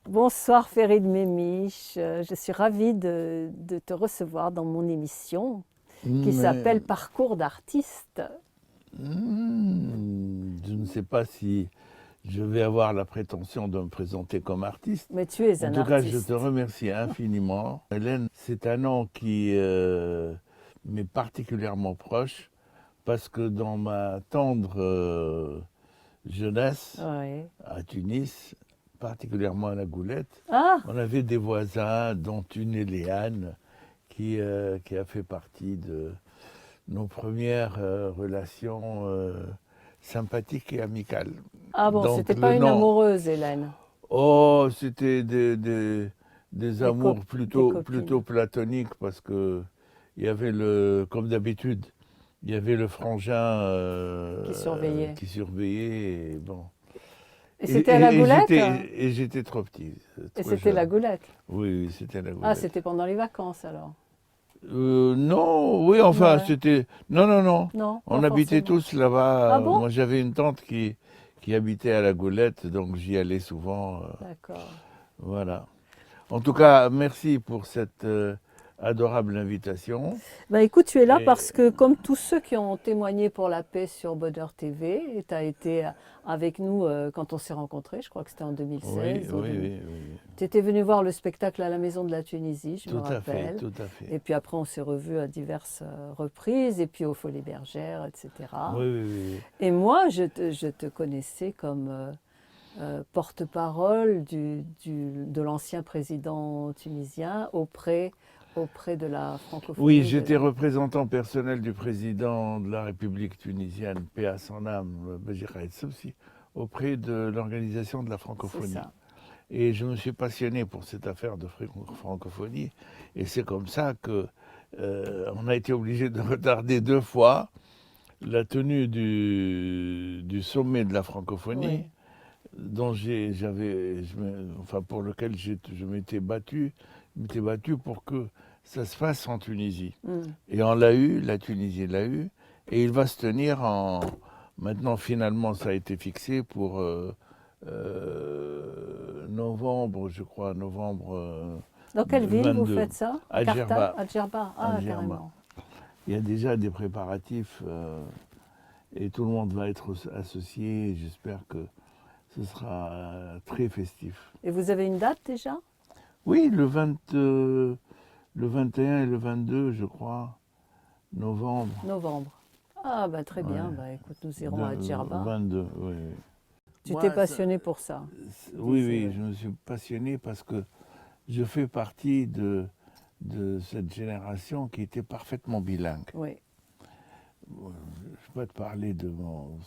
Bonsoir Ferid Memiche, je suis ravie de te recevoir dans mon émission qui Mais s'appelle Parcours d'artiste. je ne sais pas si je vais avoir la prétention de me présenter comme artiste. Mais tu es En un tout cas, je te artiste. remercie infiniment. Hélène, c'est un nom qui m'est particulièrement proche parce que dans ma tendre jeunesse Oui. à Tunis, particulièrement à la Goulette, Ah, on avait des voisins, dont une Éléane, qui a fait partie de nos premières relations sympathiques et amicales. ah bon, Donc c'était le pas une nom, amoureuse, Hélène, oh, c'était des amours des plutôt copines platoniques parce que il y avait le, comme d'habitude, il y avait le frangin qui surveillaient. qui surveillait. Et bon. Et c'était à la Goulette? Et j'étais trop petit, Et trop c'était la jeune. Goulette. Oui, c'était la Ah, Goulette. c'était pendant les vacances alors. Non, oui, enfin, Ouais. c'était... Non, non, non. Non, pas On habitait forcément. tous Ah là-bas. bon? Moi, j'avais une tante qui habitait à la Goulette, donc j'y allais souvent. D'accord. Voilà. En tout cas, merci pour cette adorable invitation. Bah écoute, tu es là Et parce que comme tous ceux qui ont témoigné pour la paix sur Bonheur TV, tu as été avec nous quand on s'est rencontrés, je crois que c'était en oui, 2016. oui, oui, oui. Tu étais venu voir le spectacle à la Maison de la Tunisie, je me Tout à fait, rappelle. tout à fait. Et puis après, on s'est revus à diverses reprises, et puis au Folies Bergères, Oui, etc. oui, oui. Et moi, je te connaissais comme porte-parole de l'ancien président tunisien auprès de la Oui, francophonie. j'étais représentant personnel du président de la République tunisienne, paix à son âme, Béji Raïd Sabsi, auprès de l'Organisation de la C'est francophonie. ça. Et je me suis passionné pour cette affaire de francophonie. Et c'est comme ça que on a été obligé de retarder 2 fois la tenue du sommet de la francophonie, Oui. dont enfin pour lequel je m'étais battu pour que ça se fasse en Tunisie. Mm. Et on l'a eu, la Tunisie l'a eu, et il va se tenir en... Maintenant, finalement, ça a été fixé pour novembre, je crois, novembre Dans quelle ville vous 22, faites ça? À à Carthage? Djerba. À Djerba? À Ah, Djerba. carrément. Il y a déjà des préparatifs et tout le monde va être associé. J'espère que ce sera très festif. Et vous avez une date déjà? Oui, le 21 et le 22, je crois, novembre. Novembre. Ah, bah très bien. Ouais, Bah écoute, nous irons à Djerba. 22, oui, oui. Tu t'es Moi, passionné pour ça, tu oui, disais, oui, oui. je me suis passionné parce que je fais partie de cette génération qui était parfaitement bilingue. Oui. Je peux te parler de mon...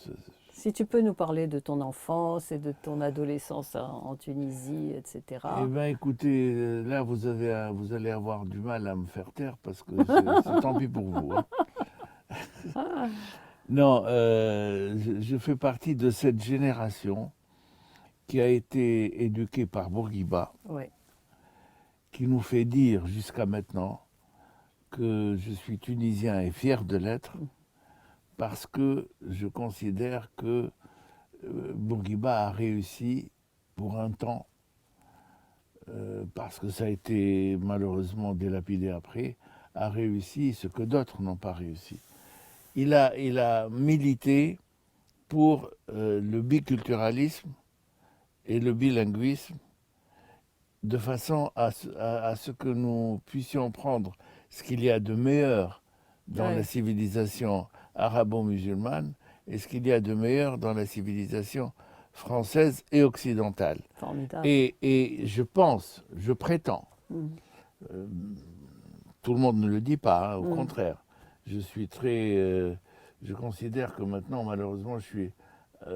Si tu peux nous parler de ton enfance et de ton adolescence en Tunisie, Eh etc. bien, écoutez, là, vous allez avoir du mal à me faire taire parce que c'est tant pis pour vous, hein. Non, je fais partie de cette génération qui a été éduquée par Bourguiba, Oui. qui nous fait dire jusqu'à maintenant que je suis tunisien et fier de l'être parce que je considère que Bourguiba a réussi pour un temps, parce que ça a été malheureusement délapidé après, a réussi ce que d'autres n'ont pas réussi. Il a milité pour le biculturalisme et le bilinguisme de façon à ce que nous puissions prendre ce qu'il y a de meilleur dans la Ouais. civilisation arabo-musulmane et ce qu'il y a de meilleur dans la civilisation française et occidentale. Formidable. Et je pense, je prétends, Mm. euh, tout le monde ne le dit pas, hein, au Mm. contraire, je suis très... je considère que maintenant, malheureusement, je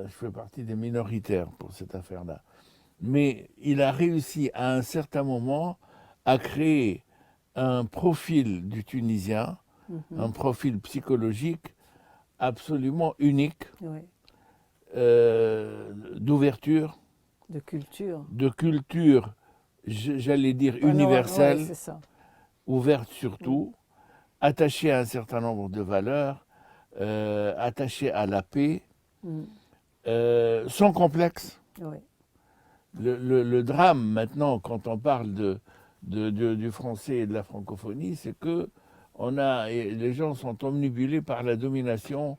fais partie des minoritaires pour cette affaire-là. Mais il a réussi à un certain moment à créer un profil du Tunisien, un Mhm. profil psychologique absolument unique, Oui. d'ouverture, De culture. de culture, j'allais dire Ouais, universelle, c'est ça. ouverte sur Mm. tout, attachée à un certain nombre de valeurs, attachée à la paix, Mm. sans complexe. Oui. le drame maintenant, quand on parle du français et de la francophonie, c'est que les gens sont omnibulés par la domination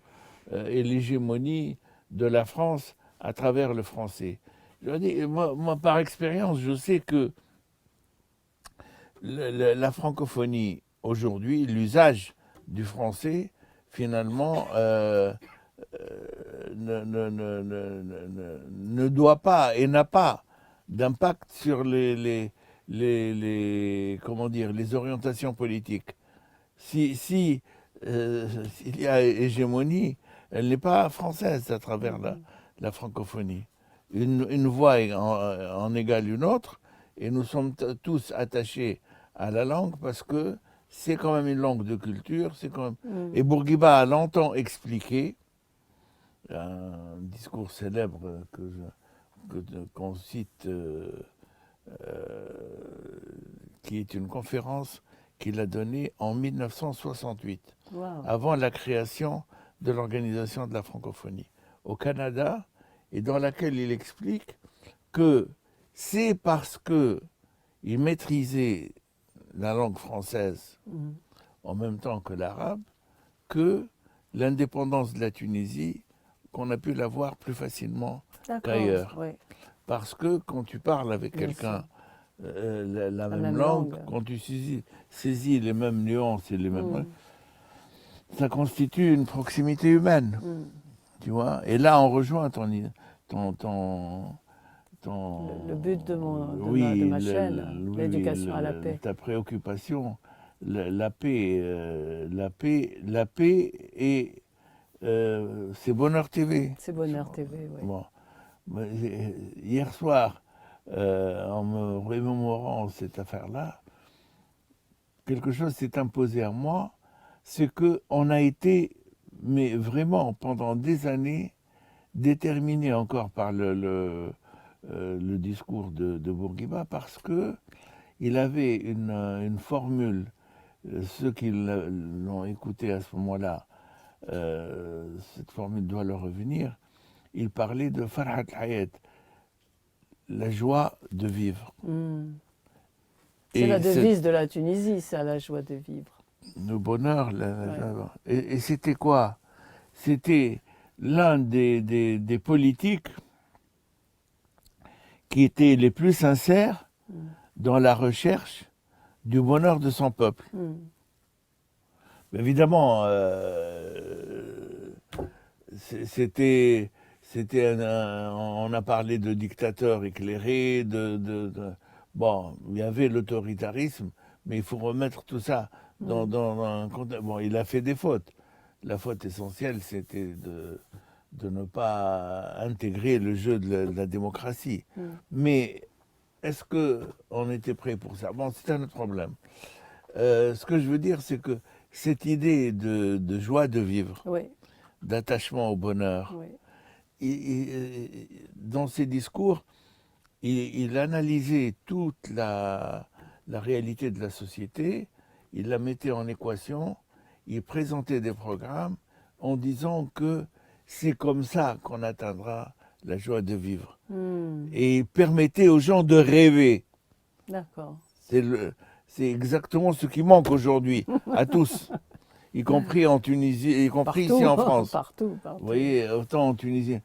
et l'hégémonie de la France à travers le français. Je veux dire, moi, par expérience, je sais que la francophonie, aujourd'hui, l'usage du français, finalement, ne doit pas et n'a pas d'impact sur comment dire, les orientations politiques. S'il y a hégémonie, elle n'est pas française à travers la francophonie. Une voix en égale une autre, et nous sommes tous attachés à la langue parce que c'est quand même une langue de culture. Et Bourguiba a longtemps expliqué, un discours célèbre qu'on cite, qui est une conférence qu'il a donnée en 1968, Wow. avant la création de l'Organisation de la francophonie au Canada, et dans laquelle il explique que c'est parce qu'il maîtrisait la langue française en même temps que l'arabe que l'indépendance de la Tunisie, qu'on a pu l'avoir plus facilement qu'ailleurs. Oui. Parce que quand tu parles avec Bien quelqu'un la même même langue, langue. quand tu saisis les mêmes nuances et les mêmes... ça constitue une proximité humaine, tu vois. Et là, on rejoint le but de ma chaîne, oui, l'éducation à la paix. ta préoccupation, la paix, la paix et c'est Bonheur TV. C'est Bonheur TV, oui. Bon. Hier soir, en me remémorant cette affaire-là, quelque chose s'est imposé à moi, c'est qu'on a été, mais vraiment pendant des années, déterminé encore par le discours de Bourguiba, parce qu'il avait une formule, ceux qui l'ont écouté à ce moment-là, cette formule doit leur revenir. Il parlait de Farhat Hayat, la joie de vivre. C'est la devise de la Tunisie, ça, la joie de vivre. Le bonheur. Et c'était quoi? C'était l'un des politiques qui étaient les plus sincères dans la recherche du bonheur de son peuple. Évidemment, on a parlé de dictateurs éclairés, bon, il y avait l'autoritarisme, mais il faut remettre tout ça dans un contexte. Bon, il a fait des fautes. La faute essentielle, c'était de ne pas intégrer le jeu de la démocratie. Mais est-ce qu'on était prêt pour ça? Bon, c'est un autre problème. Ce que je veux dire, c'est que cette idée de joie de vivre, d'attachement au bonheur, dans ses discours, il analysait toute la réalité de la société, il la mettait en équation, il présentait des programmes en disant que c'est comme ça qu'on atteindra la joie de vivre. Et il permettait aux gens de rêver. D'accord. C'est exactement ce qui manque aujourd'hui à tous, y compris en Tunisie, y compris partout, ici en France. Partout. Vous voyez, autant en Tunisie,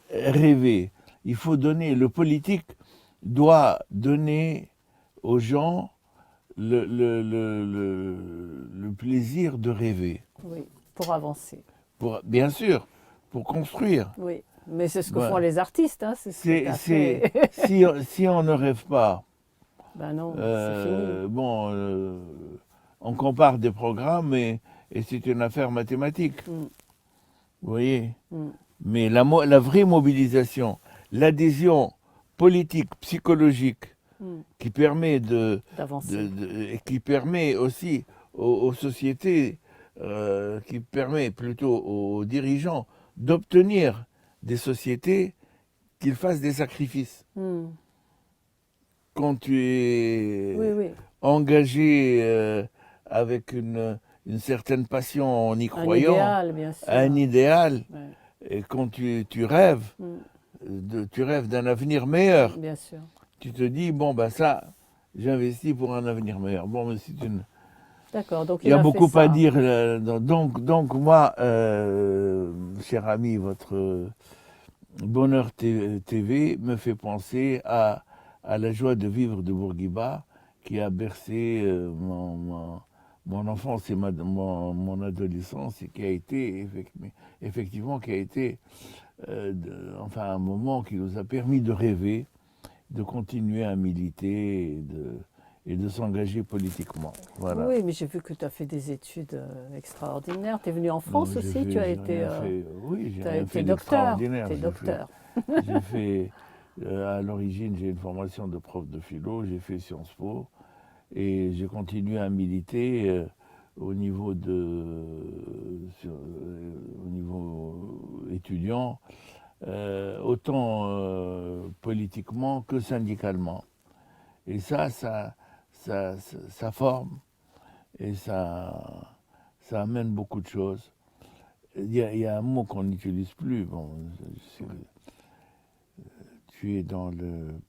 rêver. Il faut donner, le politique doit donner aux gens le plaisir de rêver. Oui, pour avancer. Bien sûr, pour construire. Oui, mais c'est ce que font les artistes. Hein, si on ne rêve pas, ben non, c'est fini. Bon, on compare des programmes et c'est une affaire mathématique. Vous voyez. Mais la vraie mobilisation, l'adhésion politique, psychologique, qui permet qui permet aussi aux sociétés, qui permet plutôt aux dirigeants d'obtenir des sociétés qu'ils fassent des sacrifices. Quand tu es engagé avec une certaine passion en y croyant, un idéal, bien sûr. un idéal, et quand tu rêves, tu rêves d'un avenir meilleur. Bien sûr. Tu te dis, bon, ben ça, j'investis pour un avenir meilleur. Bon, mais D'accord, donc il y il a a fait beaucoup à ça. dire. Donc moi, cher ami, votre Bonheur TV me fait penser à la joie de vivre de Bourguiba qui a bercé mon enfance et mon adolescence et qui a été effectivement qui a été enfin un moment qui nous a permis de rêver, de continuer à militer et de s'engager politiquement. Voilà. Oui, mais j'ai vu que tu as fait des études extraordinaires. Tu es venu en Non, France aussi, tu as j'ai été, rien fait. Oui, j'ai tu as rien été fait docteur. d'extraordinaire. Tu es docteur. J'ai fait à l'origine, j'ai une formation de prof de philo. J'ai fait Sciences Po et j'ai continué à militer au niveau au niveau étudiant, autant politiquement que syndicalement. Et ça forme et ça amène beaucoup de choses. Il y a un mot qu'on n'utilise plus. Bon, tu es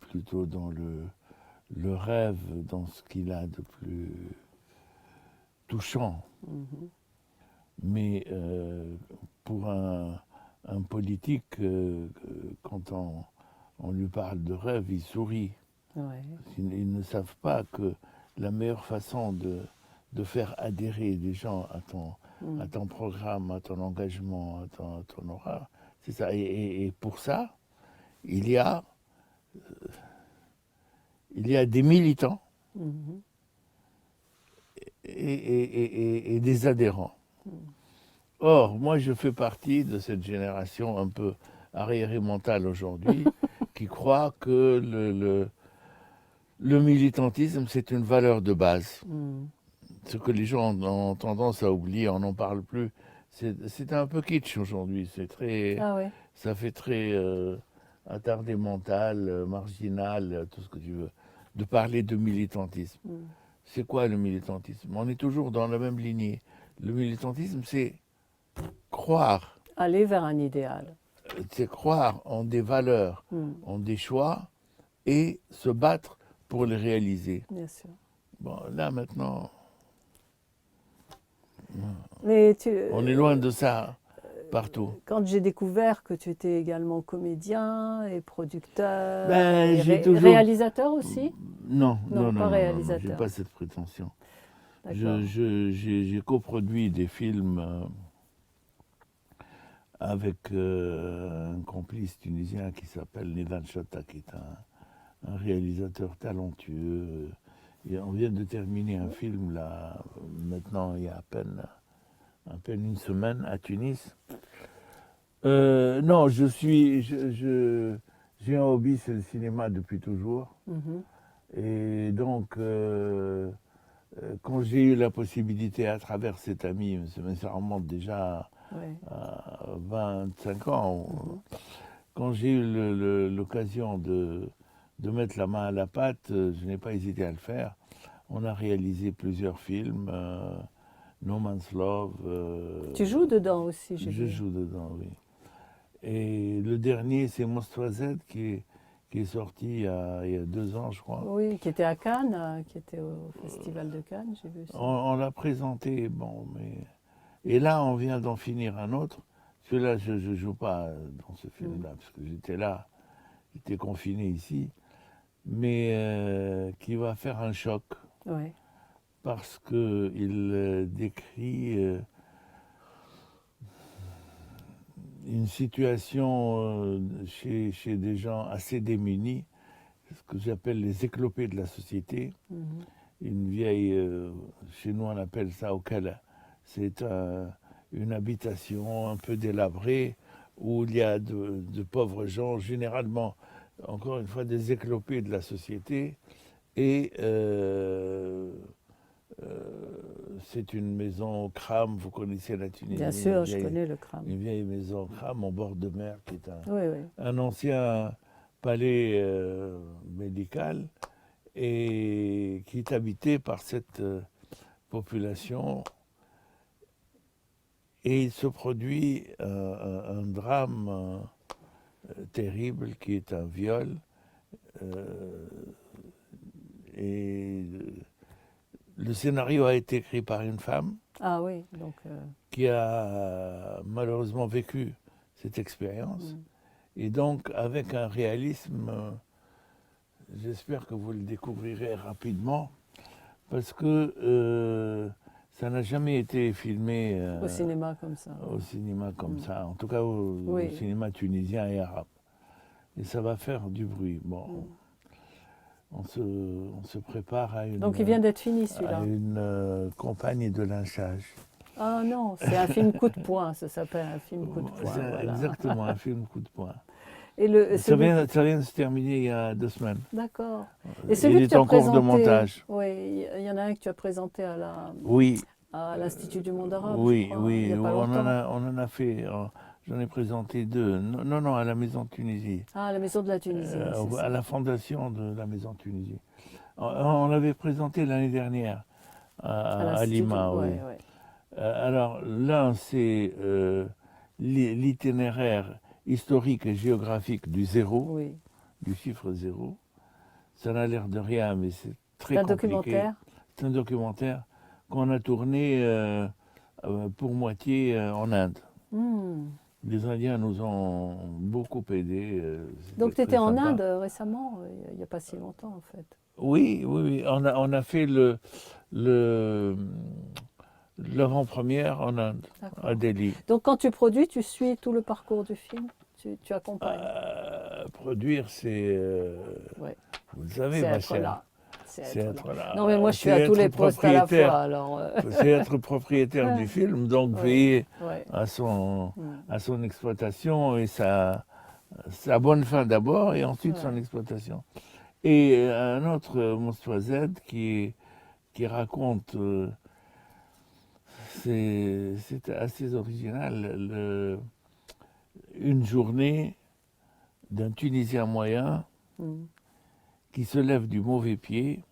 plutôt dans le rêve, dans ce qu'il a de plus touchant. Mhm. Mais pour un politique, quand on lui parle de rêve, il sourit. Ouais. Ils ne savent pas que la meilleure façon de faire adhérer des gens à ton programme, à ton engagement, à ton aura, c'est ça. Et pour ça, il y a des militants Mhm. et des adhérents. Or, moi, je fais partie de cette génération un peu arriérée mentale aujourd'hui qui croit que le militantisme, c'est une valeur de base. Mhm. Ce que les gens ont tendance à oublier, on n'en parle plus. C'est un peu kitsch aujourd'hui. Ah ouais. Ça fait très attardé mental, marginal, tout ce que tu veux, de parler de militantisme. Mhm. C'est quoi le militantisme? On est toujours dans la même lignée. Le militantisme, croire, Aller vers un idéal. c'est croire en des valeurs, Mhm. en des choix et se battre pour les réaliser. Bien sûr. Bon, là maintenant, Mais on est loin de ça partout. quand j'ai découvert que tu étais également comédien et producteur Ben, et j'ai toujours. réalisateur aussi? Non, Non, non, non, pas non, non, non, j'ai réalisateur. pas cette prétention. D'accord. J'ai coproduit des films avec un complice tunisien qui s'appelle Nedan Chata, qui est un réalisateur talentueux. Et on vient de terminer un film là, maintenant il y a à peine une semaine à Tunis. Non, j'ai un hobby, c'est le cinéma depuis toujours. Mhm. Et donc, quand j'ai eu la possibilité à travers cet ami, ça remonte déjà Ouais. à 25 ans, Mhm. quand j'ai eu l'occasion de mettre la main à la pâte, je n'ai pas hésité à le faire. On a réalisé plusieurs films, No Man's Love. Tu joues dedans aussi, j'ai Je vu. joue dedans, oui. Et le dernier, c'est Monstre Z qui est sorti il y a 2 ans, je crois. Oui, qui était à Cannes, qui était au Festival de Cannes, j'ai vu ça. On l'a présenté, bon, mais. Et là, on vient d'en finir un autre. Celui-là, je ne joue pas dans ce film-là, parce que j'étais là, j'étais confiné ici, mais qui va faire un choc, Ouais. parce qu'il décrit une situation chez des gens assez démunis, ce que j'appelle les éclopés de la société. Mhm. Une vieille, chez nous on appelle ça Okala. C'est une habitation un peu délabrée où il y a de pauvres gens, généralement, encore une fois, des éclopés de la société. Et c'est une maison crame, vous connaissez la Tunisie, Bien sûr, je connais le crâne. une vieille maison crame en bord de mer qui est Oui, oui. un ancien palais médical et qui est habité par cette population. Et il se produit un drame terrible qui est un viol. Et le scénario a été écrit par une femme Ah oui, donc. qui a malheureusement vécu cette expérience. Et donc, avec un réalisme, j'espère que vous le découvrirez rapidement, parce que ça n'a jamais été filmé Au cinéma comme ça. au cinéma comme ça, en tout cas au cinéma tunisien et arabe. Et ça va faire du bruit. Bon, on se prépare à une, Donc il vient d'être fini à celui-là. une campagne de lynchage. Ah non, c'est un film coup de poing, ça s'appelle un film coup de poing. C'est Voilà. exactement un film coup de poing. Et Ça vient de se terminer il y a 2 semaines. D'accord. Et celui Il que est tu as en cours de présenté, montage. oui, il y en a un que tu as présenté Oui, à l'Institut du monde arabe, je oui, crois, il oui. n'y a pas longtemps. On en a fait. J'en ai présenté 2. Non, non, à la Maison de Tunisie. Ah, à la Maison de la Tunisie, c'est À ça. la fondation de la Maison de Tunisie. On l'avait présenté l'année dernière À à l'Institut Lima, oui. ouais, ouais. Alors là, c'est l'itinéraire historique et géographique du zéro, Oui. du chiffre 0. Ça n'a l'air de rien, mais c'est très C'est un compliqué. documentaire. C'est un documentaire qu'on a tourné pour moitié en Inde. Les Indiens nous ont beaucoup aidés. Donc tu c'était étais très en sympa. Inde récemment, il n'y a pas si longtemps en fait. Oui, oui, oui. On a fait l'avant-première en Inde, D'accord. à Delhi. Donc quand tu produis, tu suis tout le parcours du film, tu accompagnes. Produire, c'est, Ouais. vous le savez, C'est ma être chère, là. c'est être là. Non mais moi je suis C'est à tous les être postes à la propriétaire. fois alors. C'est être propriétaire du film, donc Ouais, veiller ouais. à son exploitation et sa bonne fin d'abord et ensuite son Ouais. exploitation. Et un autre Monstre Z qui raconte, c'est assez original, une journée d'un Tunisien moyen qui se lève du mauvais pied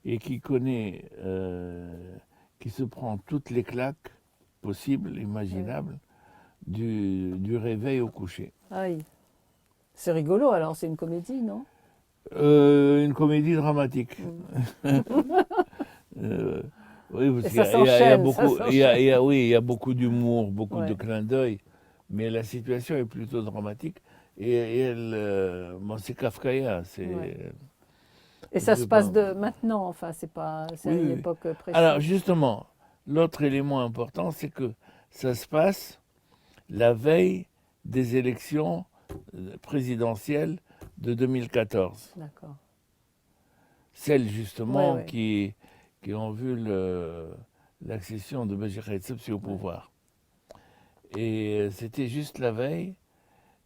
et qui connaît, qui se prend toutes les claques possibles, imaginables, du réveil au coucher. Aïe. C'est rigolo alors, c'est une comédie, non? Une comédie dramatique. Oui, parce Et qu'il ça y a- il y a s'enchaîne, beaucoup, ça il y a- s'enchaîne. il y a- oui, il y a beaucoup d'humour, beaucoup de Ouais. clins d'œil, mais la situation est plutôt dramatique. Et elle, bon, c'est kafkaïen, c'est. Ouais. Et ça je se passe pense- de maintenant, enfin c'est à Oui, une oui. époque précise. Alors justement, l'autre élément important, c'est que ça se passe la veille des élections présidentielles de 2014. D'accord. Celles justement Ouais, ouais. qui ont vu l'accession de Béchir Hetshebsi au pouvoir. Et c'était juste la veille,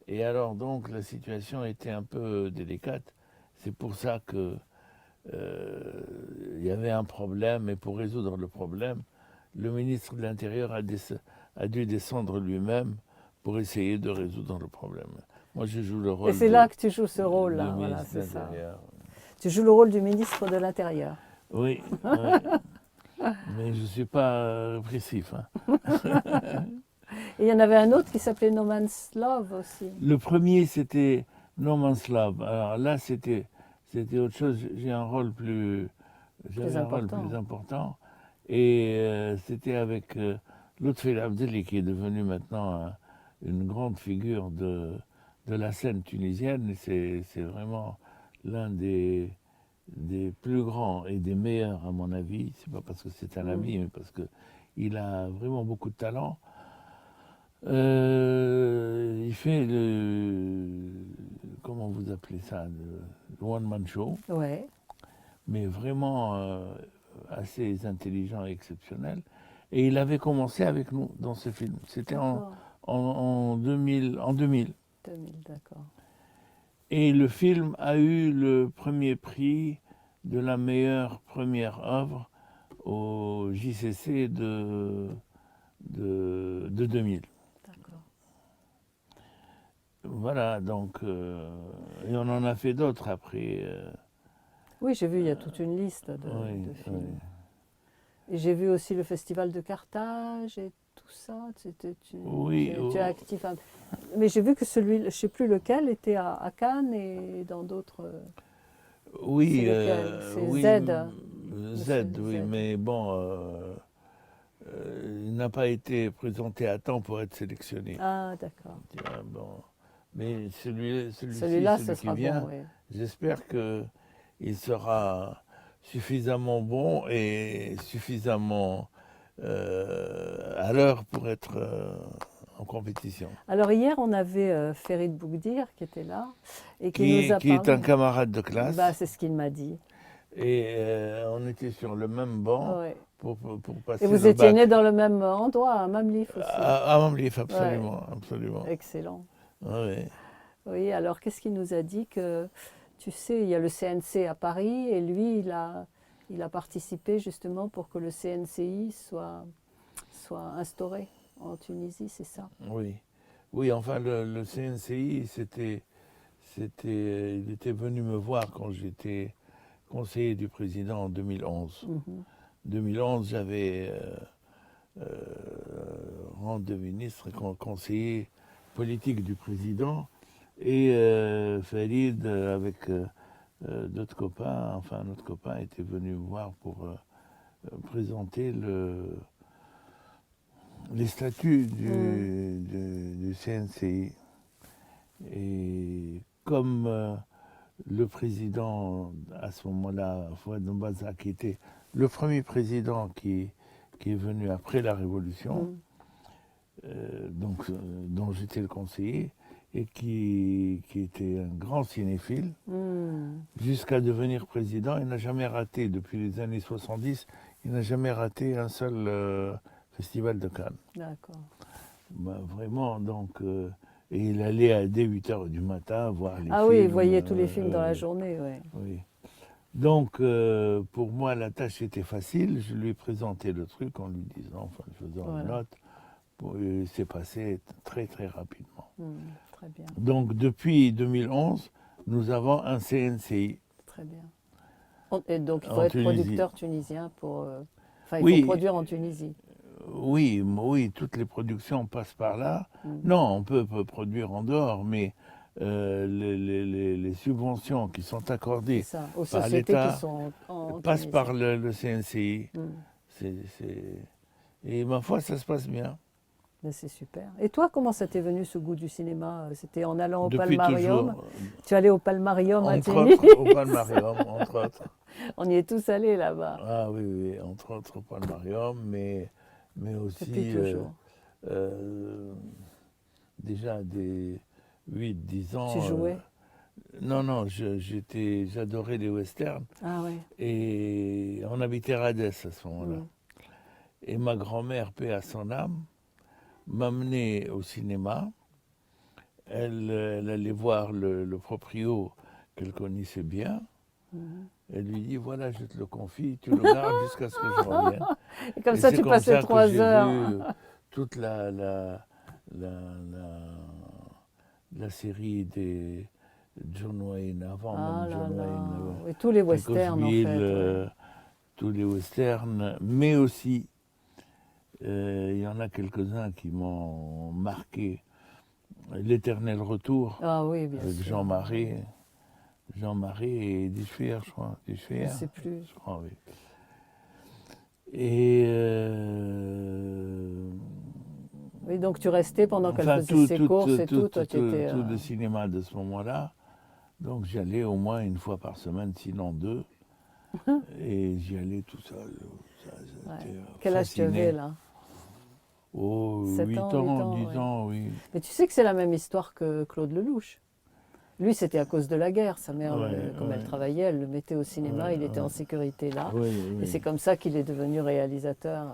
et alors donc la situation était un peu délicate. C'est pour ça que il y avait un problème, et pour résoudre le problème, le ministre de l'Intérieur a dû descendre lui-même pour essayer de résoudre le problème. Moi, je joue le rôle Et c'est là que tu joues ce rôle-là, de voilà, ministre c'est de ça. l'Intérieur. Tu joues le rôle du ministre de l'Intérieur. Oui, oui. Mais je ne suis pas répressif. Hein. Et il y en avait un autre qui s'appelait No Man's Love aussi. Le premier, c'était No Man's Love. Alors là, c'était autre chose. J'avais un rôle plus important. Et c'était avec Lutfi Abdelli, qui est devenu maintenant une grande figure de la scène tunisienne. Et c'est vraiment l'un des plus grands et des meilleurs, à mon avis. C'est pas parce que c'est un ami, mais parce qu'il a vraiment beaucoup de talent. Il fait comment vous appelez ça, le one-man show, Ouais. mais vraiment assez intelligent et exceptionnel. Et il avait commencé avec nous dans ce film. C'était en 2000. 2000, d'accord. Et le film a eu le premier prix de la meilleure première œuvre au JCC de 2000. D'accord. Voilà, donc, et on en a fait d'autres après. Oui, j'ai vu, il y a toute une liste de Oui, films. oui. Et j'ai vu aussi le Festival de Carthage et tout ça. Oui, Tu es actif. Mais j'ai vu que celui, je ne sais plus lequel, était à Cannes et dans d'autres. oui, C'est lequel? C'est oui, Monsieur oui, Z. mais bon, il n'a pas été présenté à temps pour être sélectionné. Ah, d'accord. Bon. Mais celui-ci, Celui-là, ce celui qui sera bon, vient, oui. j'espère qu'il sera suffisamment bon et suffisamment à l'heure pour être en compétition. Alors hier, on avait Ferid Boukdir qui était là et qui nous a Qui est parlé. un camarade de Bah, classe. c'est ce qu'il m'a dit. Et on était sur le même banc Ouais. pour Et passer vous le étiez bac. nés dans le même endroit, à Mamlif aussi. À Mamlif, Ouais, absolument, absolument. excellent. Oui. Oui, alors qu'est-ce qu'il nous a dit que, tu sais, il y a le CNC à Paris et lui, il a participé justement pour que le CNCI soit instauré en Tunisie, c'est ça? Oui, oui, enfin le CNCI, il était venu me voir quand j'étais conseiller du président en 2011. Mhm. 2011, j'avais rang de ministre et conseiller politique du président et Farid avec d'autres copains, enfin notre copain était venu me voir pour présenter les statuts du CNCI. Et comme le président, à ce moment-là, Fouad Mbaza, qui était le premier président qui est venu après la Révolution, dont j'étais le conseiller, et qui était un grand cinéphile, jusqu'à devenir président, il n'a jamais raté, depuis les années 70, il n'a jamais raté un seul festival de Cannes. D'accord. Bah, vraiment, donc... et il allait dès 8h du matin voir les films. Ah oui, il voyait tous les films dans la journée, oui. Oui. Donc, pour moi, la tâche était facile. Je lui ai présenté le truc en lui disant, enfin, en faisant Voilà. une note. C'est passé très, très rapidement. Très bien, Donc, depuis 2011, nous avons un CNCI. très bien. Et donc, il faut En être Tunisie. producteur tunisien pour... Enfin, il Oui. faut produire en Tunisie. Oui, oui, toutes les productions passent par là. Non, on peut produire en dehors, mais les subventions qui sont C'est accordées ça, aux par sociétés qui l'État sont en passent Tunisie. par le CNCI. Et ma foi, ça se passe bien. Mais c'est super. Et toi, comment ça t'est venu ce goût du cinéma? C'était en allant au Depuis Palmarium? toujours. Tu allais au Palmarium à Entre Tunis? autres, au Palmarium, entre autres. On y est tous allés là-bas. Ah oui, oui, entre autres au Palmarium, mais Depuis aussi toujours. déjà des 8-10 ans. Tu jouais? Non, j'adorais les westerns. Ah ouais. Et on habitait Radès à ce moment-là. Et ma grand-mère, paix à son âme, m'amenait au cinéma. Elle allait voir le proprio qu'elle connaissait bien. Elle lui dit, voilà, je te le confie, tu le gardes jusqu'à ce que je revienne. Et comme Et ça, c'est tu comme passais ça que 3 j'ai heures. vu toute la série des John Wayne, avant Ah même là John là. Wayne, Oui, tous les westerns, en fait. Pecosville, tous les westerns, mais aussi, il y en a quelques-uns qui m'ont marqué. L'Éternel Retour, Ah oui, bien avec sûr. Jean-Marie et Dischwer, je crois. Je ne sais plus. Je crois, oui. Et Oui, donc tu restais pendant qu'elle enfin, faisait ses courses et tout. Toi, tu étais... tout le cinéma de ce moment-là. Donc j'y allais au moins une fois par semaine, sinon 2. Et j'y allais tout seul. Quel âge tu avais là? Oh, 7 8 ans, 8 ans, ans, 10 ouais. ans, oui. Mais tu sais que c'est la même histoire que Claude Lelouch. Lui, c'était à cause de la guerre. Sa mère, comme elle travaillait, elle le mettait au cinéma. Il était en sécurité là. Oui, Et c'est comme ça qu'il est devenu réalisateur.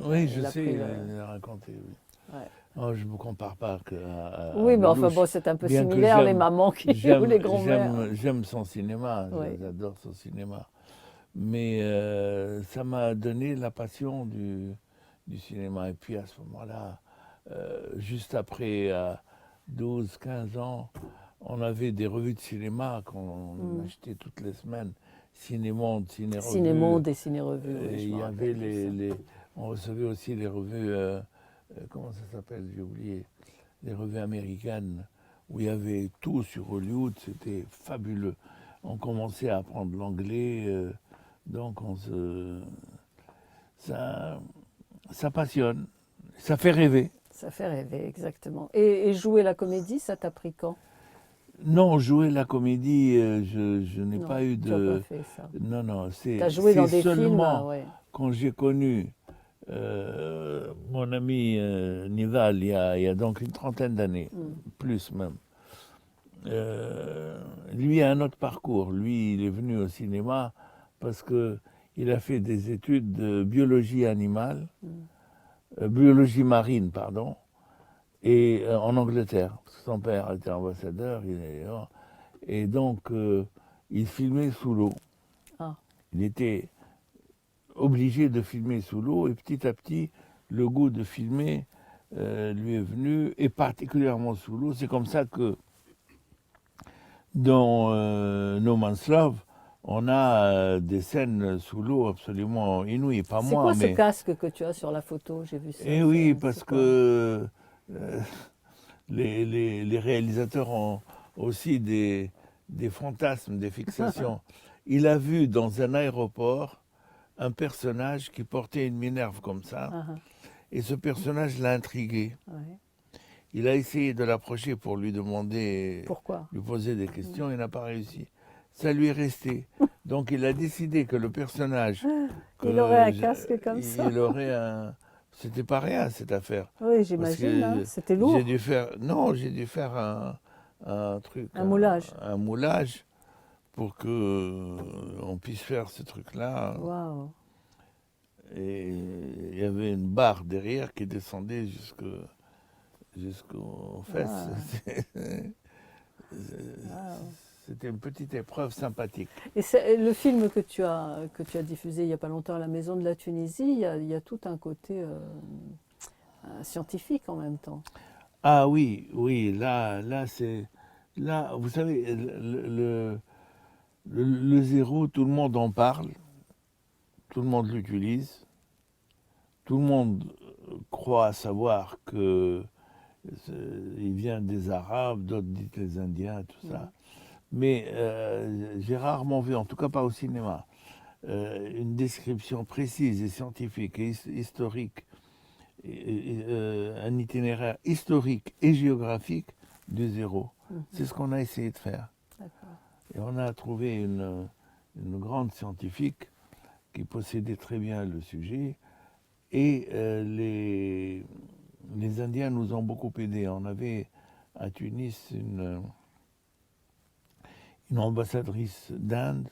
Oui, je sais, il a raconté. Oui. Ouais. Oh, je ne me compare pas Oui, mais enfin Lelouch, bon, c'est un peu bien que similaire, les mamans qui ou les grands-mères. J'aime son cinéma, Oui. j'adore son cinéma. Mais ça m'a donné la passion du cinéma. Et puis à ce moment-là, juste après 12-15 ans, on avait des revues de cinéma qu'on achetait toutes les semaines. Cinémonde, Ciné-Revue. Cinémonde et Ciné-Revue, oui, Et je il me y rappelle avait de ça. on recevait aussi les revues comment ça s'appelle, j'ai oublié, les revues américaines, où il y avait tout sur Hollywood, c'était fabuleux. On commençait à apprendre l'anglais, donc ça, ça passionne, ça fait rêver. Ça fait rêver, exactement. Et jouer la comédie, ça t'a pris quand? Non, jouer la comédie, je n'ai Non, pas eu tu n'as pas de... fait ça. Non, non, Tu as joué dans des films, seulement ouais. quand j'ai connu mon ami Nival, il y a donc une trentaine d'années, plus même. Lui a un autre parcours. Lui, il est venu au cinéma parce qu'il a fait des études de biologie animale, biologie marine, pardon, et en Angleterre. Parce que son père était ambassadeur, et donc il filmait sous l'eau. Ah. Il était obligé de filmer sous l'eau, et petit à petit, le goût de filmer lui est venu, et particulièrement sous l'eau. C'est comme ça que dans No Man's Love, on a des scènes sous l'eau absolument inouïes. Pas C'est moi, quoi ce mais... casque que tu as sur la photo? J'ai vu ça. Eh oui, c'est parce quoi? que les réalisateurs ont aussi des fantasmes, des fixations. Il a vu dans un aéroport un personnage qui portait une minerve comme ça, Ah, ah, et ce personnage l'a intrigué. ouais. Il a essayé de l'approcher pour lui demander, Pourquoi? lui poser des questions, il n'a pas réussi. Ça lui est resté. Donc il a décidé que le personnage... Il aurait un casque comme ça. Il aurait un... C'était pas rien cette affaire. Oui, Parce j'imagine, hein. que C'était lourd. j'ai dû faire... Non, j'ai dû faire un truc... Un moulage. Un moulage pour que on puisse faire ce truc-là. Waouh. Et il y avait une barre derrière qui descendait jusqu'aux fesses. Waouh. C'était une petite épreuve sympathique. Et le film que tu as diffusé il n'y a pas longtemps, La Maison de la Tunisie, il y a tout un côté scientifique en même temps. Ah oui, oui, là c'est... Là, vous savez, le zéro, tout le monde en parle, tout le monde l'utilise, tout le monde croit savoir que il vient des Arabes, d'autres disent les Indiens, tout ça. Mais j'ai rarement vu, en tout cas pas au cinéma, une description précise et scientifique et historique, un itinéraire historique et géographique du zéro. C'est ce qu'on a essayé de faire. D'accord. Et on a trouvé une grande scientifique qui possédait très bien le sujet. Et les Indiens nous ont beaucoup aidés. On avait à Tunis une ambassadrice d'Inde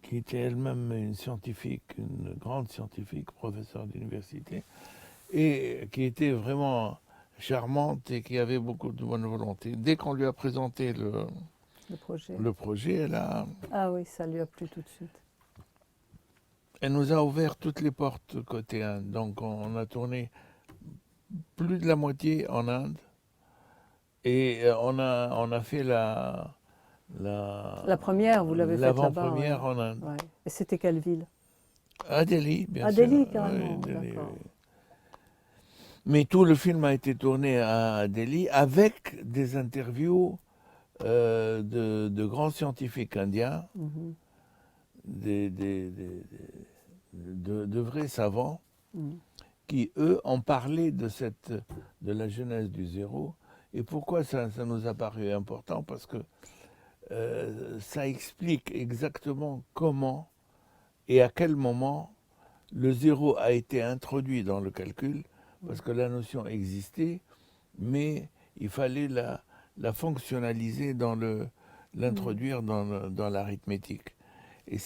qui était elle-même une scientifique, une grande scientifique, professeure d'université, et qui était vraiment charmante et qui avait beaucoup de bonne volonté. Dès qu'on lui a présenté le projet, Ah oui, ça lui a plu tout de suite. elle nous a ouvert toutes les portes côté Inde. Donc on a tourné plus de la moitié en Inde et on a fait La première, vous l'avez faite là-bas. l'avant-première en Inde. Ouais. Et c'était quelle ville? À Delhi, bien À sûr. Delhi, carrément. Oui, Delhi, D'accord. oui. Mais tout le film a été tourné à Delhi avec des interviews de grands scientifiques indiens, Mhm. de vrais savants, Mhm. qui, eux, ont parlé de la genèse du zéro. Et pourquoi ça nous a paru important? Parce que ça explique exactement comment et à quel moment le zéro a été introduit dans le calcul, parce que la notion existait, mais il fallait la fonctionnaliser l'introduire dans l'arithmétique. Et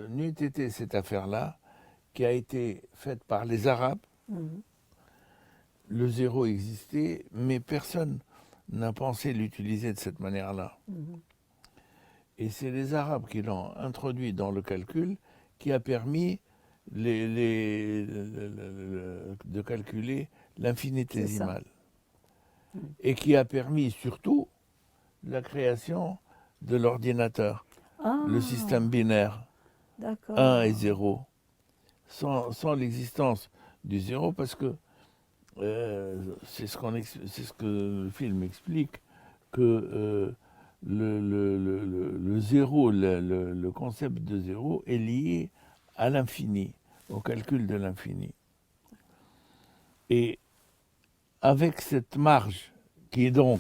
n'eût été cette affaire-là qui a été faite par les Arabes. Mhm. Le zéro existait, mais personne n'a pensé l'utiliser de cette manière-là. Mhm. Et c'est les Arabes qui l'ont introduit dans le calcul qui a permis de calculer l'infinitésimal. Et qui a permis surtout la création de l'ordinateur, Ah, le système binaire, d'accord. 1 et 0, sans l'existence du zéro, parce que c'est ce que le film explique, que le zéro, le concept de zéro est lié à l'infini, au calcul de l'infini. Et avec cette marge qui est donc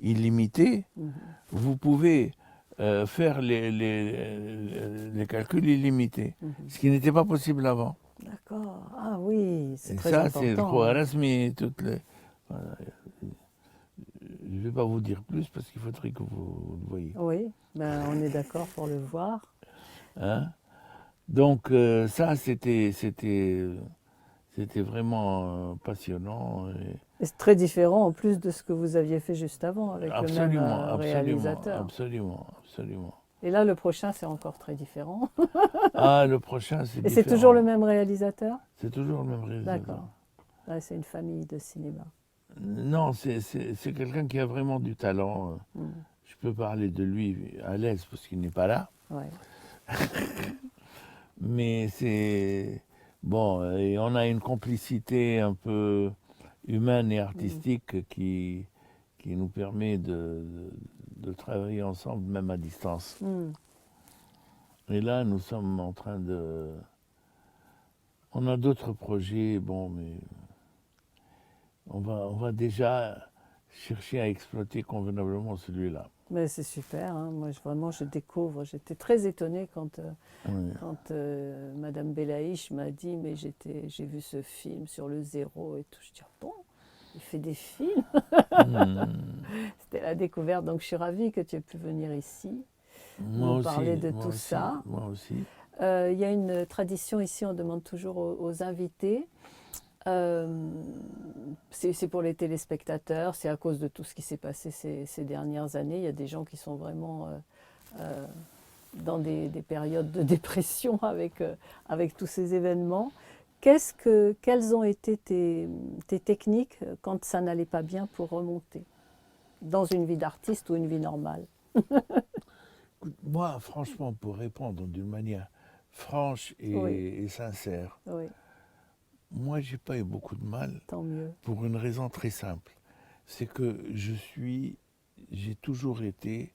illimitée, vous pouvez faire les calculs illimités, ce qui n'était pas possible avant. D'accord. Ah oui, c'est Et très ça, important. c'est le Khwarazmi, toutes les... Voilà. Je ne vais pas vous dire plus parce qu'il faudrait que vous le voyez. Oui, ben, on est d'accord pour le voir. Hein? Donc ça, c'était vraiment passionnant. Et c'est très différent en plus de ce que vous aviez fait juste avant avec Absolument, le même absolument, réalisateur. absolument, absolument. Et là, le prochain, c'est encore très différent. Ah, le prochain, c'est Et différent. c'est toujours le même réalisateur? C'est toujours le même réalisateur. D'accord. Ouais, c'est une famille de cinéma. Non, c'est quelqu'un qui a vraiment du talent. Je peux parler de lui à l'aise parce qu'il n'est pas là. Ouais. Mais c'est... Bon, et on a une complicité un peu humaine et artistique qui nous permet de travailler ensemble, même à distance. Et là, nous sommes en train de... On a d'autres projets, bon, mais on va déjà chercher à exploiter convenablement celui-là. Mais c'est super, hein. Moi vraiment je découvre. J'étais très étonnée quand, Oui. quand Madame Belaïch m'a dit mais j'ai vu ce film sur le zéro et tout. Je dis ah bon, il fait des films. C'était la découverte. Donc je suis ravie que tu aies pu venir ici nous parler de tout ça. Moi aussi. Il y a une tradition ici, on demande toujours aux invités. C'est pour les téléspectateurs, c'est à cause de tout ce qui s'est passé ces dernières années. Il y a des gens qui sont vraiment dans des périodes de dépression avec tous ces événements. Quelles ont été tes techniques quand ça n'allait pas bien pour remonter dans une vie d'artiste ou une vie normale? Moi, franchement, pour répondre d'une manière franche et sincère, Oui, moi, j'ai pas eu beaucoup de mal tant mieux. pour une raison très simple. C'est que j'ai toujours été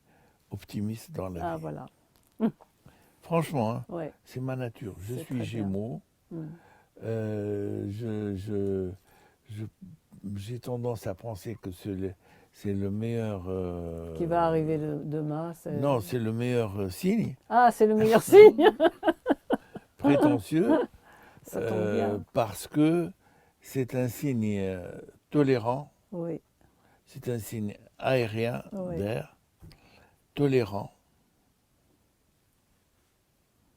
optimiste dans la Ah vie. voilà. Franchement, hein, Ouais. c'est ma nature. Je C'est suis très bien. Gémeaux. J'ai tendance à penser que c'est le meilleur. Qui va arriver demain. Non, c'est le meilleur signe. Ah, c'est le meilleur signe. Prétentieux. Ça tombe bien. Parce que c'est un signe tolérant, Oui, c'est un signe aérien Oui. d'air, tolérant.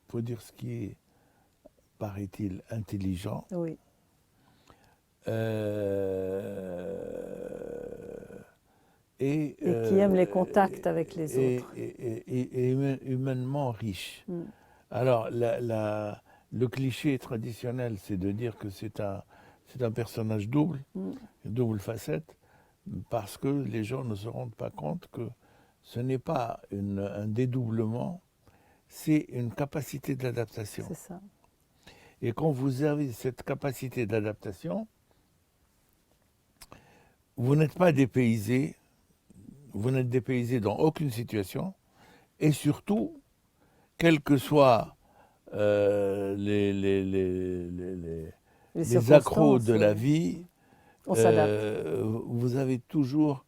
Il faut dire ce qui est, paraît-il, intelligent. oui. Et qui aime les contacts avec les autres. Et humainement riche. Alors, le cliché traditionnel, c'est de dire que c'est un personnage double, double facette, parce que les gens ne se rendent pas compte que ce n'est pas un dédoublement, c'est une capacité d'adaptation. C'est ça. Et quand vous avez cette capacité d'adaptation, vous n'êtes pas dépaysé, vous n'êtes dépaysé dans aucune situation, et surtout, quels que soient les accros de la vie, on s'adapte. vous avez toujours,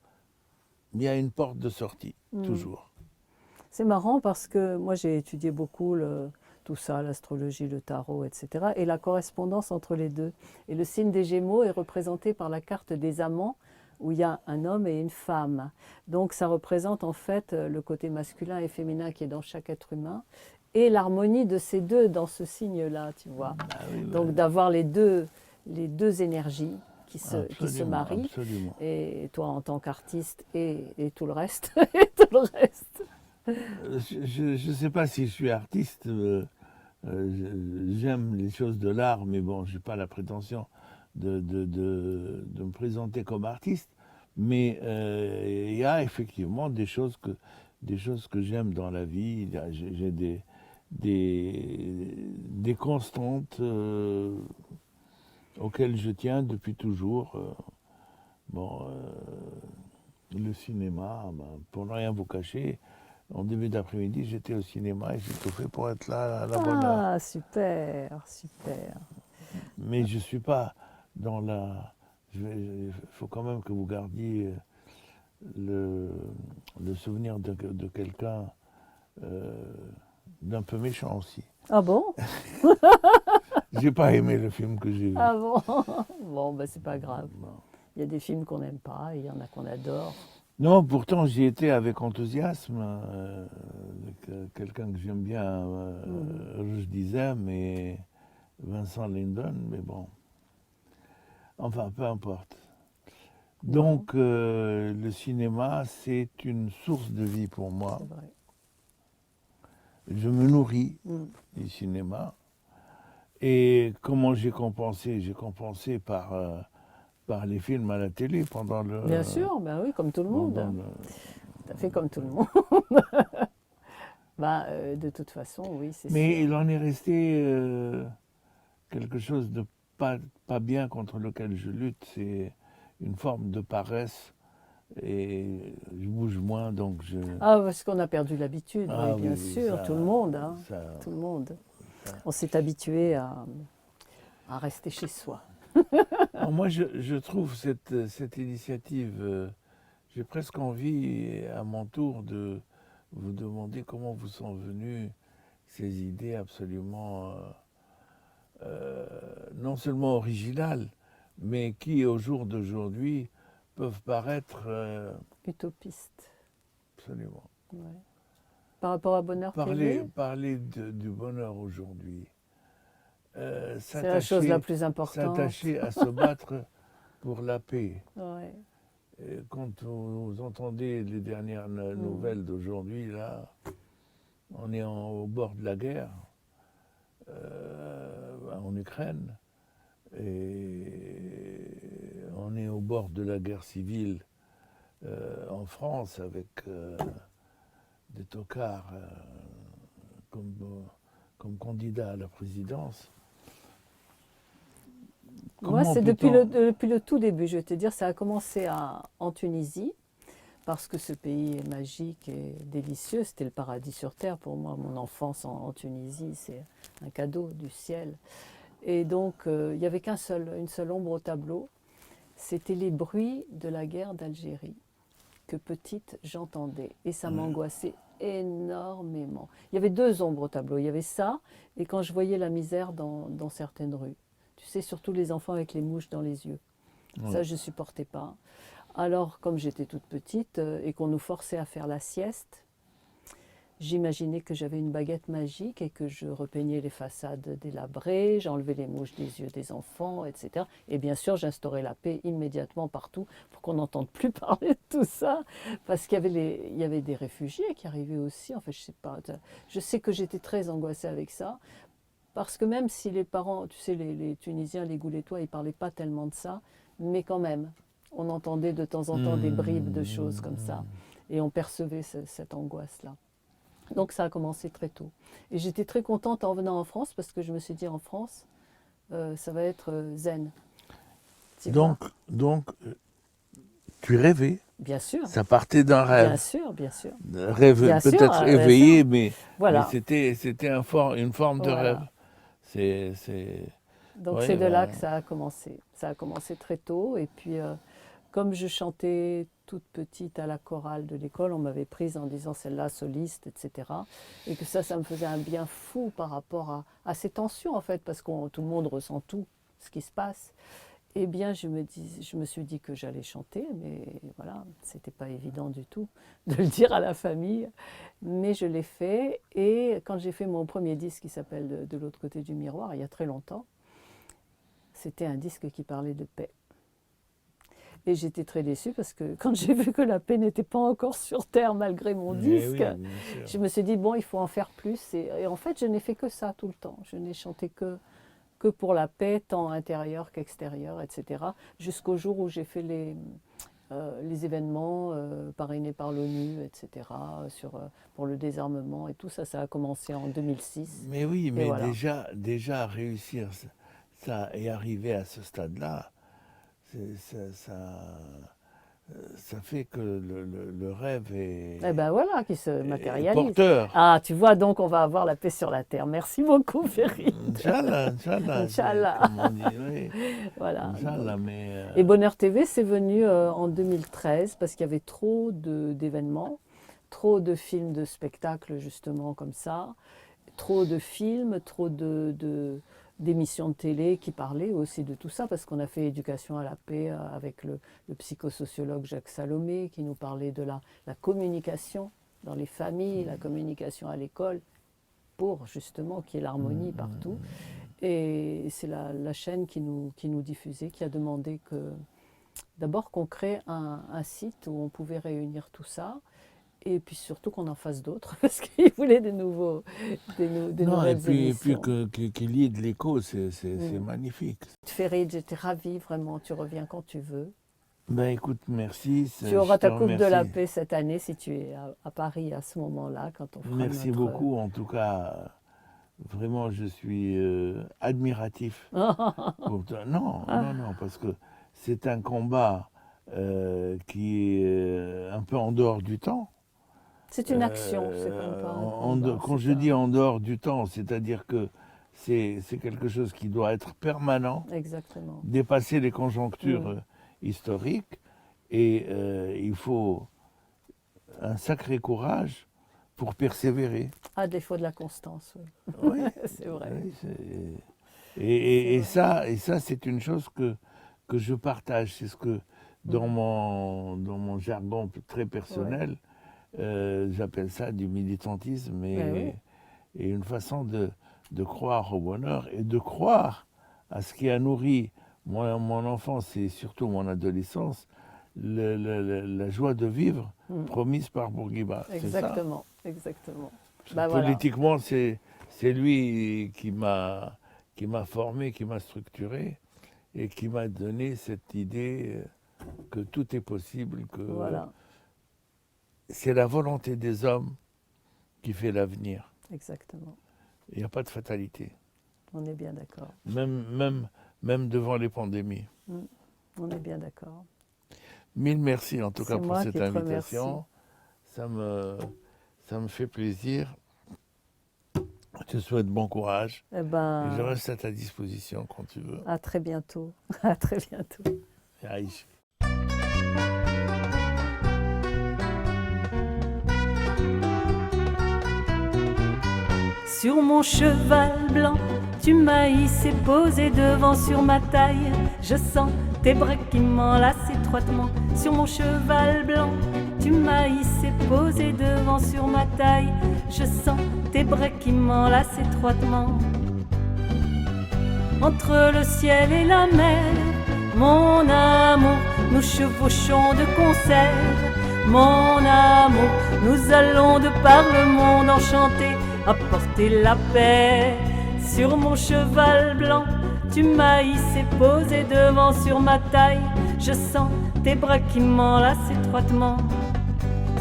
il y a une porte de sortie, toujours. C'est marrant parce que moi j'ai étudié beaucoup tout ça, l'astrologie, le tarot, etc. Et la correspondance entre les deux. Et le signe des Gémeaux est représenté par la carte des amants, où il y a un homme et une femme. Donc ça représente en fait le côté masculin et féminin qui est dans chaque être humain, et l'harmonie de ces deux dans ce signe-là, tu vois. Ah oui, Donc d'avoir les deux énergies qui se marient. Absolument. Et toi en tant qu'artiste et tout le reste. Et tout le reste. Je ne sais pas si je suis artiste. J'aime les choses de l'art, mais bon, je n'ai pas la prétention de me présenter comme artiste. Mais il y a effectivement des choses que j'aime dans la vie. J'ai des constantes auquel je tiens depuis toujours. Bon, le cinéma, ben, pour ne rien vous cacher, en début d'après-midi, j'étais au cinéma et j'ai tout fait pour être là à la bonne heure. Ah, super, super. Mais je ne suis pas dans la... Il faut quand même que vous gardiez le souvenir de quelqu'un euh, d'un peu méchant aussi. Ah bon? J'ai pas aimé le film que j'ai vu. Ah bon? Bon, ben c'est pas grave. Bon. Il y a des films qu'on n'aime pas, et il y en a qu'on adore. Non, pourtant j'y étais avec enthousiasme, avec quelqu'un que j'aime bien, je disais, mais Vincent Lindon, mais bon, enfin peu importe. Bon, Donc le cinéma, c'est une source de vie pour moi. c'est vrai. Je me nourris Mm. du cinéma. Et comment j'ai compensé? J'ai compensé par les films à la télé pendant Bien sûr, ben oui, comme tout le pendant monde. le- Tout à fait comme tout le monde. Ben, de toute façon, oui, c'est Mais sûr. il en est resté quelque chose de pas bien contre lequel je lutte. C'est une forme de paresse. Et je bouge moins, donc je... Ah, parce qu'on a perdu l'habitude, oui, Ah bien oui, oui, sûr, tout le monde, hein, ça, tout le monde. ça. On s'est habitué à rester chez soi. Non, moi, je trouve cette initiative, j'ai presque envie à mon tour de vous demander comment vous sont venues ces idées absolument non seulement originales, mais qui, au jour d'aujourd'hui, peuvent paraître Utopiste. absolument. Ouais. Par rapport à Bonheur TV, Parler du bonheur aujourd'hui, c'est la chose la plus importante. s'attacher à se battre pour la paix. Ouais. Et quand vous entendez les dernières nouvelles d'aujourd'hui, là, on est au bord de la guerre en Ukraine et on est au bord de la guerre civile en France avec des tocards comme candidats à la présidence. Moi, Comment c'est peut-on... depuis le tout début, je vais te dire, ça a commencé en Tunisie, parce que ce pays est magique et délicieux. C'était le paradis sur terre pour moi. Mon enfance en Tunisie, c'est un cadeau du ciel. Et donc, il n'y avait une seule ombre au tableau. C'était les bruits de la guerre d'Algérie que petite j'entendais. Et ça m'angoissait énormément. Il y avait deux ombres au tableau. Il y avait ça, et quand je voyais la misère dans certaines rues. Tu sais, surtout les enfants avec les mouches dans les yeux. Ça, je ne supportais pas. Alors, comme j'étais toute petite et qu'on nous forçait à faire la sieste, j'imaginais que j'avais une baguette magique et que je repeignais les façades délabrées, j'enlevais les mouches des yeux des enfants, etc. Et bien sûr, j'instaurais la paix immédiatement partout pour qu'on n'entende plus parler de tout ça. Parce il y avait des réfugiés qui arrivaient aussi. Enfin, je sais pas. Je sais que j'étais très angoissée avec ça. Parce que même si les parents, tu sais, les Tunisiens, les Goulettois, ils ne parlaient pas tellement de ça, mais quand même, on entendait de temps en temps des bribes de choses comme ça. Et on percevait cette angoisse-là. Donc ça a commencé très tôt. Et j'étais très contente en venant en France parce que je me suis dit en France, ça va être zen. Tu vois? Donc, tu rêvais. Bien sûr, Ça partait d'un bien rêve. sûr, bien sûr. Rêve Bien sûr, peut-être bien sûr. éveillé, mais Voilà, c'était une forme de rêve. voilà. C'est... Donc Oui, c'est de là ben, que ça a commencé. Ça a commencé très tôt. Et puis, comme je chantais toute petite à la chorale de l'école, on m'avait prise en disant celle-là soliste, etc. Et que ça me faisait un bien fou par rapport à ces tensions, en fait, parce que tout le monde ressent tout ce qui se passe. Eh bien, je me suis dit que j'allais chanter, mais voilà, c'était pas évident du tout de le dire à la famille. Mais je l'ai fait. Et quand j'ai fait mon premier disque qui s'appelle de l'autre côté du miroir, il y a très longtemps, c'était un disque qui parlait de paix. Et j'étais très déçue parce que quand j'ai vu que la paix n'était pas encore sur Terre malgré mon eh disque, oui, bien sûr. je me suis dit, bon, il faut en faire plus. Et en fait, je n'ai fait que ça tout le temps. Je n'ai chanté que pour la paix, tant intérieure qu'extérieure, etc. Jusqu'au jour où j'ai fait les événements parrainés par l'ONU, etc., pour le désarmement et tout ça. Ça a commencé en 2006. Mais oui, Et mais voilà. déjà réussir est arrivé à ce stade-là, ça fait que le rêve est, Eh ben voilà, qui se est matérialise. porteur. Ah, tu vois, donc on va avoir la paix sur la terre. Merci beaucoup, Ferry. Inch'Allah, Inch'Allah. Inch'Allah. Comme on dit, oui. Voilà. Inch'Allah, mais... Et Bonheur TV, c'est venu en 2013 parce qu'il y avait trop d'événements, trop de films de spectacles justement comme ça, trop de films, trop d'émissions de télé qui parlaient aussi de tout ça, parce qu'on a fait Éducation à la paix avec le psychosociologue Jacques Salomé qui nous parlait de la communication dans les familles, la communication à l'école, pour justement qu'il y ait l'harmonie partout. Et c'est la chaîne qui nous diffusait, qui a demandé d'abord qu'on crée un site où on pouvait réunir tout ça, et puis surtout qu'on en fasse d'autres, parce qu'ils voulaient des nouvelles émissions. Et puis qu'il y ait de l'écho, c'est magnifique. Ferry, j'étais ravie, vraiment, tu reviens quand tu veux. Ben écoute, merci. Tu auras ta coupe de la paix cette année si tu es à Paris à ce moment-là, quand on fera Merci beaucoup, en tout cas, vraiment je suis admiratif. Pour toi. Non, parce que c'est un combat qui est un peu en dehors du temps. C'est une action, c'est quand je dis en dehors du temps, c'est-à-dire que c'est quelque chose qui doit être permanent, exactement, dépasser les conjonctures historiques, et il faut un sacré courage pour persévérer. À défaut de la constance, oui. Oui, c'est vrai. Oui, et ça, c'est une chose que je partage. C'est ce que, dans mon jargon très personnel, j'appelle ça du militantisme et une façon de croire au bonheur et de croire à ce qui a nourri mon enfance et surtout mon adolescence, la joie de vivre promise par Bourguiba. Exactement, exactement. Politiquement, c'est lui qui m'a formé, qui m'a structuré et qui m'a donné cette idée que tout est possible, que c'est la volonté des hommes qui fait l'avenir. Exactement. Il n'y a pas de fatalité. On est bien d'accord. Même devant les pandémies. On est bien d'accord. Mille merci en tout cas pour cette invitation. Ça me fait plaisir. Je te souhaite bon courage. Et je reste à ta disposition quand tu veux. À très bientôt. À très bientôt. Aïe. Sur mon cheval blanc, tu m'as hissé posé devant sur ma taille. Je sens tes bras qui m'enlacent étroitement. Sur mon cheval blanc, tu m'as hissé posé devant sur ma taille. Je sens tes bras qui m'enlacent étroitement. Entre le ciel et la mer, mon amour, nous chevauchons de concert. Mon amour, nous allons de par le monde enchanté, apporter la paix. Sur mon cheval blanc, tu m'as hissé posé devant sur ma taille. Je sens tes bras qui m'enlacent étroitement.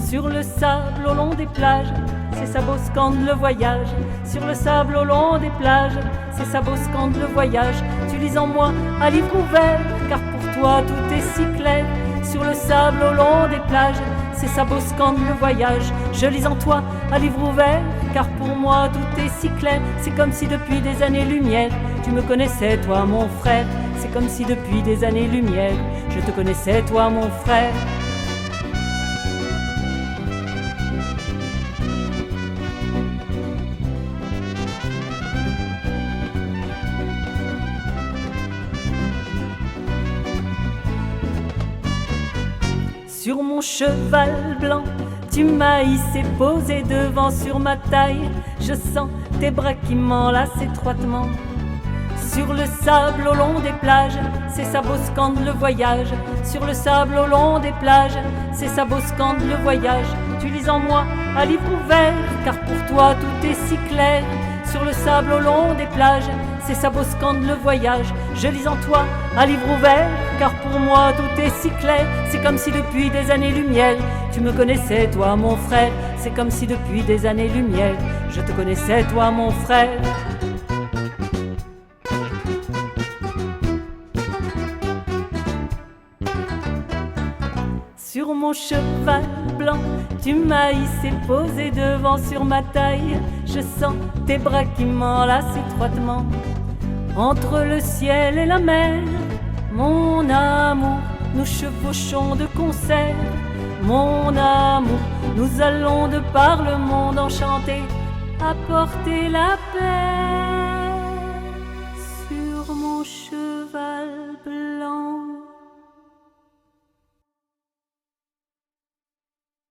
Sur le sable au long des plages, c'est ça beau scande le voyage. Sur le sable au long des plages, c'est ça beau scande le voyage. Tu lis en moi à livre ouvert, car pour toi tout est si clair. Sur le sable au long des plages, c'est ça beau scande le voyage. Je lis en toi à livre ouvert, car pour moi tout est si clair. C'est comme si depuis des années-lumière, tu me connaissais toi mon frère. C'est comme si depuis des années-lumière, je te connaissais toi mon frère. Sur mon cheval blanc, tu m'as hissé posé devant sur ma taille. Je sens tes bras qui m'enlacent étroitement. Sur le sable au long des plages, c'est ça beau scande le voyage. Sur le sable au long des plages, c'est ça beau scande le voyage. Tu lis en moi à livre ouvert, car pour toi tout est si clair. Sur le sable au long des plages, c'est ça beau scande le voyage. Je lis en toi à livre ouvert, car pour moi tout est si clair. C'est comme si depuis des années-lumière, tu me connaissais toi mon frère. C'est comme si depuis des années-lumière, je te connaissais toi mon frère. mon cheval blanc, tu m'as hissé, posé devant sur ma taille. Je sens tes bras qui m'enlacent étroitement entre le ciel et la mer. Mon amour, nous chevauchons de concert. Mon amour, nous allons de par le monde enchanté apporter la paix.